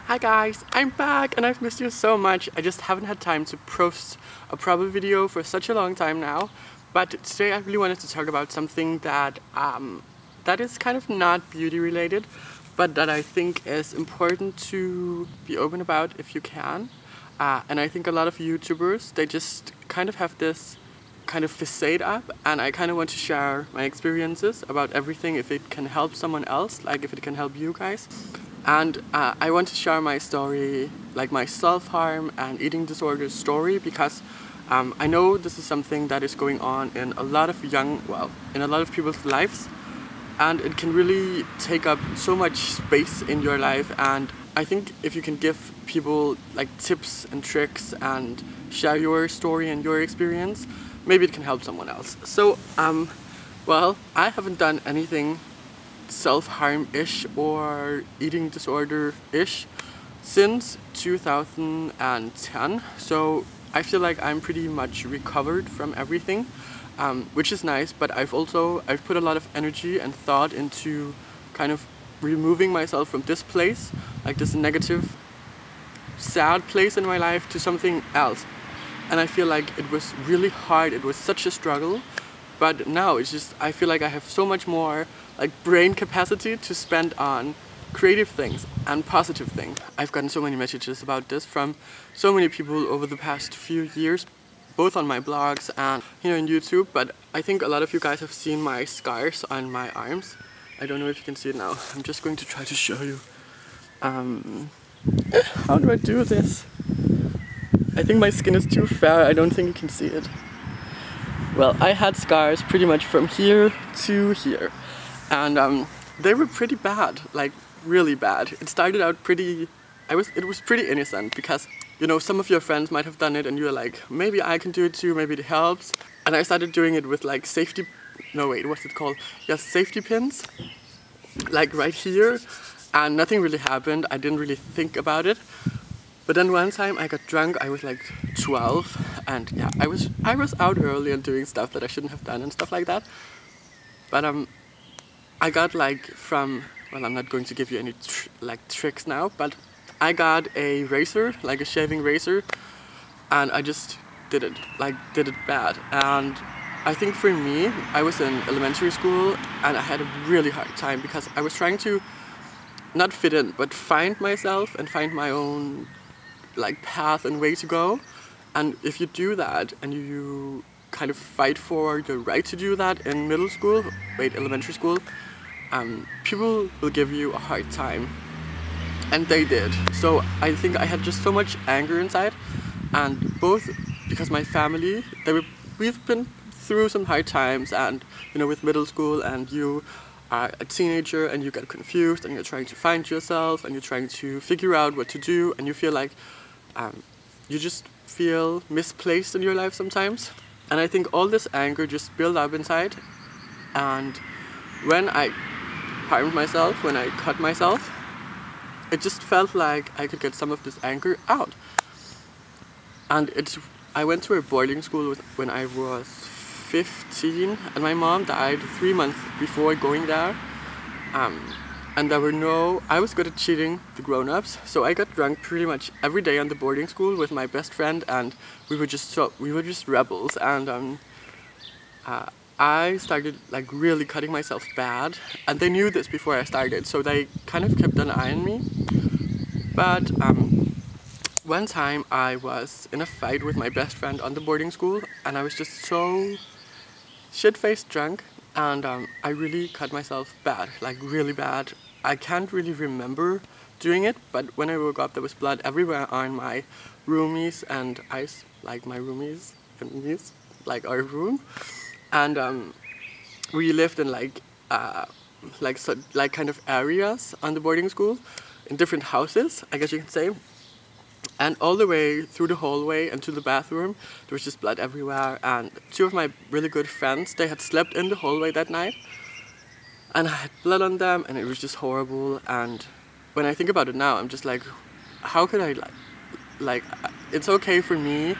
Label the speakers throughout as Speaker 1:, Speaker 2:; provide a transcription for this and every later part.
Speaker 1: Hi guys, I'm back and I've missed you so much. I just haven't had time to post a proper video for such a long time now. But today I really wanted to talk about something that that is kind of not beauty related, but that I think is important to be open about if you can. And I think a lot of YouTubers, they just kind of have this kind of facade up, and I kind of want to share my experiences about everything if it can help someone else, like if it can help you guys. And I want to share my story, like my self-harm and eating disorder story, because I know this is something that is going on in a lot of in a lot of people's lives, and it can really take up so much space in your life. And I think if you can give people like tips and tricks and share your story and your experience, maybe it can help someone else. So, well, I haven't done anything self-harm-ish or eating disorder-ish since 2010, so I feel like I'm pretty much recovered from everything, which is nice, but I've put a lot of energy and thought into kind of removing myself from this place, like this negative, sad place in my life, to something else. And I feel like it was really hard, it was such a struggle, but now it's just, I feel like I have so much more like brain capacity to spend on creative things and positive things. I've gotten so many messages about this from so many people over the past few years, both on my blogs and here on YouTube, but I think a lot of you guys have seen my scars on my arms. I don't know if you can see it now. I'm just going to try to show you. How do I do this? I think my skin is too fair, I don't think you can see it. Well, I had scars pretty much from here to here. And they were pretty bad, like really bad. It started out it was pretty innocent, because, you know, some of your friends might have done it and you're like, maybe I can do it too, maybe it helps. And I started doing it with like safety pins, like right here, and nothing really happened. I didn't really think about it. But then one time I got drunk, I was like 12, and yeah, I was out early and doing stuff that I shouldn't have done and stuff like that. But I got well, I'm not going to give you any tricks now, but I got a razor, like a shaving razor, and I just did it bad. And I think for me, I was in elementary school and I had a really hard time, because I was trying to not fit in, but find myself and find my own like path and way to go. And if you do that and you kind of fight for your right to do that in elementary school, people will give you a hard time, and they did. So I think I had just so much anger inside, and both because my family, we've been through some hard times, and you know, with middle school, and you are a teenager and you get confused and you're trying to find yourself and you're trying to figure out what to do, and you feel like you just feel misplaced in your life sometimes. And I think all this anger just built up inside, and when I harmed myself, when I cut myself, it just felt like I could get some of this anger out. And I went to a boarding school when I was 15, and my mom died 3 months before going there. And I was good at cheating the grown-ups, so I got drunk pretty much every day on the boarding school with my best friend, and we were just rebels. And I started like really cutting myself bad, and they knew this before I started, so they kind of kept an eye on me. But one time I was in a fight with my best friend on the boarding school, and I was just so shit-faced drunk, and I really cut myself bad, like really bad. I can't really remember doing it, but when I woke up there was blood everywhere on my roomies and my roomies and me's, like our room. And we lived in kind of areas on the boarding school, in different houses, I guess you can say. And all the way through the hallway and to the bathroom, there was just blood everywhere. And two of my really good friends, they had slept in the hallway that night, and I had blood on them, and it was just horrible. And when I think about it now, I'm just like, how could I it's okay for me.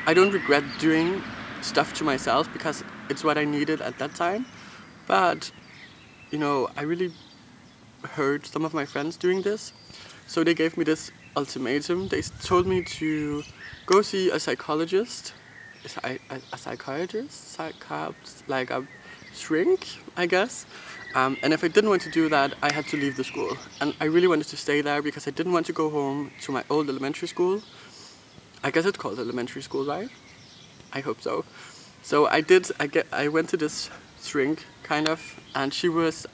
Speaker 1: I don't regret doing stuff to myself because it's what I needed at that time. But, you know, I really hurt some of my friends doing this. So they gave me this ultimatum. They told me to go see a psychologist, a psychiatrist, like a shrink, I guess. And if I didn't want to do that, I had to leave the school. And I really wanted to stay there because I didn't want to go home to my old elementary school. I guess it's called elementary school, right? I hope so. So I went to this shrink, kind of, and she was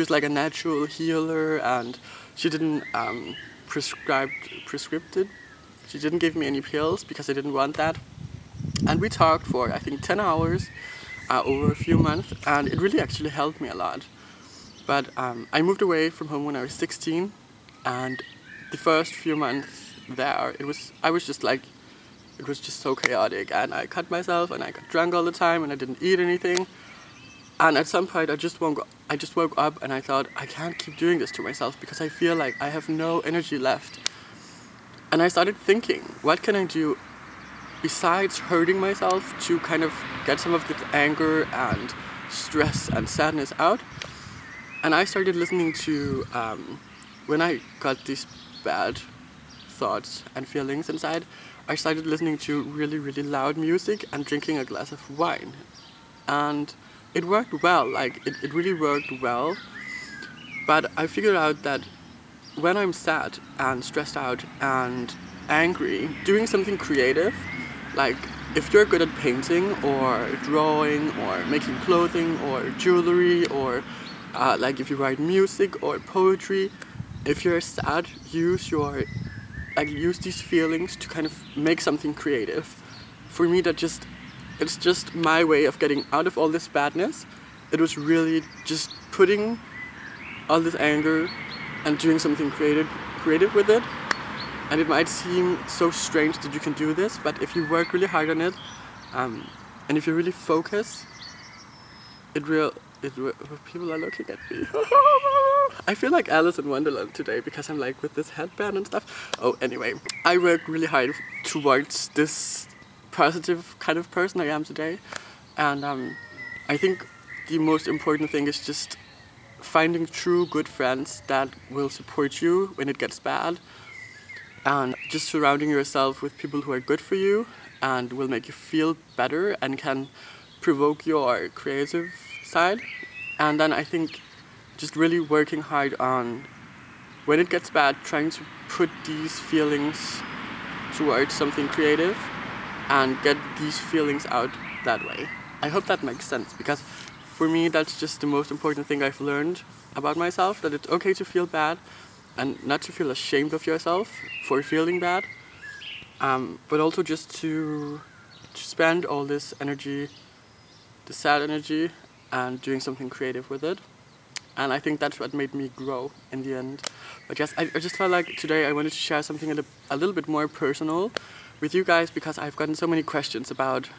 Speaker 1: like a natural healer, and she didn't prescripted. She didn't give me any pills because I didn't want that. And we talked for, I think, 10 hours over a few months, and it really actually helped me a lot. But I moved away from home when I was 16, and the first few months there, it was just so chaotic, and I cut myself, and I got drunk all the time, and I didn't eat anything. And at some point I just woke up and I thought, I can't keep doing this to myself because I feel like I have no energy left. And I started thinking, what can I do besides hurting myself to kind of get some of this anger and stress and sadness out? And I started listening to, when I got these bad thoughts and feelings inside, I started listening to really, really loud music and drinking a glass of wine. And it worked well, like it really worked well. But I figured out that when I'm sad and stressed out and angry, doing something creative, like if you're good at painting or drawing or making clothing or jewelry, or like if you write music or poetry, if you're sad, use these feelings to kind of make something creative. For me, it's just my way of getting out of all this badness. It was really just putting all this anger and doing something creative with it. And it might seem so strange that you can do this, but if you work really hard on it, and if you really focus, people are looking at me. I feel like Alice in Wonderland today because I'm like with this headband and stuff. Oh, anyway, I worked really hard towards this positive kind of person I am today, and I think the most important thing is just finding true good friends that will support you when it gets bad, and just surrounding yourself with people who are good for you and will make you feel better and can provoke your creative side. And then I think just really working hard on, when it gets bad, trying to put these feelings towards something creative and get these feelings out that way. I hope that makes sense, because for me that's just the most important thing I've learned about myself, that it's okay to feel bad and not to feel ashamed of yourself for feeling bad, but also just to spend all this energy, the sad energy, and doing something creative with it. And I think that's what made me grow in the end. But yes, I just felt like today I wanted to share something a little bit more personal with you guys, because I've gotten so many questions about,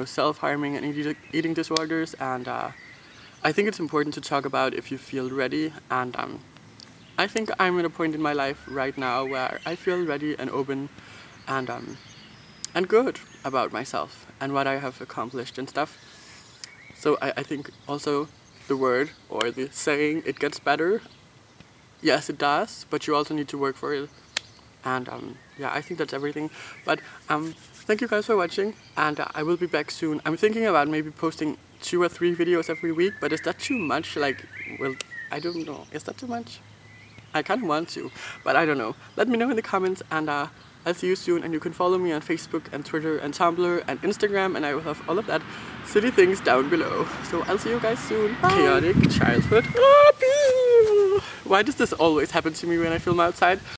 Speaker 1: self-harming and eating disorders, and I think it's important to talk about if you feel ready. And I think I'm at a point in my life right now where I feel ready and open and good about myself and what I have accomplished and stuff. So I think also the word or the saying, it gets better, yes it does, but you also need to work for it. And yeah, I think that's everything. But thank you guys for watching, and I will be back soon. I'm thinking about maybe posting 2 or 3 videos every week, but is that too much? Well, I don't know. Is that too much? I kind of want to, but I don't know. Let me know in the comments, and I'll see you soon. And you can follow me on Facebook and Twitter and Tumblr and Instagram, and I will have all of that silly things down below. So I'll see you guys soon. Bye. Chaotic childhood. Why does this always happen to me when I film outside?